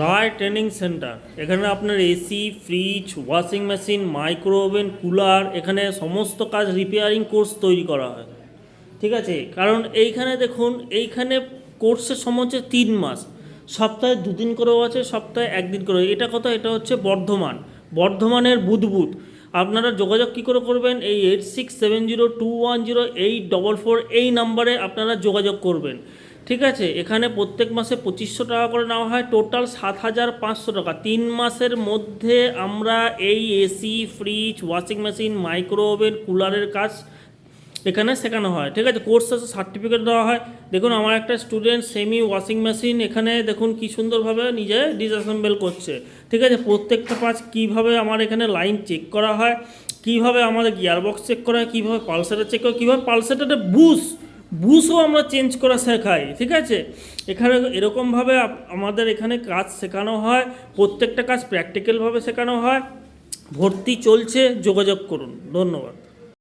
রায় training centre. এখানে আপনার AC, fridge, washing machine, micro oven, cooler, এখানে সমস্ত কাজ রিপেয়ারিং কোর্স তৈরি করা হয়। ঠিক আছে, কারণ এইখানে দেখুন, এইখানে কোর্সের সময় হচ্ছে 3 মাস, সপ্তাহে 2 দিন করেও আছে, সপ্তাহে 1 দিন করে। এটা কথা, এটা হচ্ছে বর্ধমানের বুধবুধ। আপনারা যোগাযোগ কী করে করবেন? এই 8670210844 এই নাম্বারে আপনারা যোগাযোগ করবেন। ঠিক আছে, এখানে প্রত্যেক মাসে 2500 টাকা করে নেওয়া হয়, টোটাল 7500 টাকা। 3 মাসের মধ্যে আমরা এই AC, fridge, washing machine, micro oven, কুলারের কাজ এখানে শেখানো হয়। ঠিক আছে, কোর্স শেষে সার্টিফিকেট দেওয়া হয়। দেখুন, আমার একটা স্টুডেন্ট সেমি ওয়াশিং মেশিন এখানে দেখুন কি সুন্দরভাবে নিজে ডিসঅ্যাসেম্বল করছে। ঠিক আছে, প্রত্যেকটা পার্ট কীভাবে আমার এখানে লাইন চেক করা হয়, কীভাবে আমাদের গিয়ারবক্স চেক করা হয়, কীভাবে পালসেটার চেক করা, কীভাবে পালসেটারে বুশও আমরা চেঞ্জ করা শেখাই। ঠিক আছে, এখানে এরকমভাবে আমাদের এখানে কাজ শেখানো হয়, প্রত্যেকটা কাজ প্র্যাকটিক্যালভাবে শেখানো হয়। ভর্তি চলছে, যোগাযোগ করুন। ধন্যবাদ।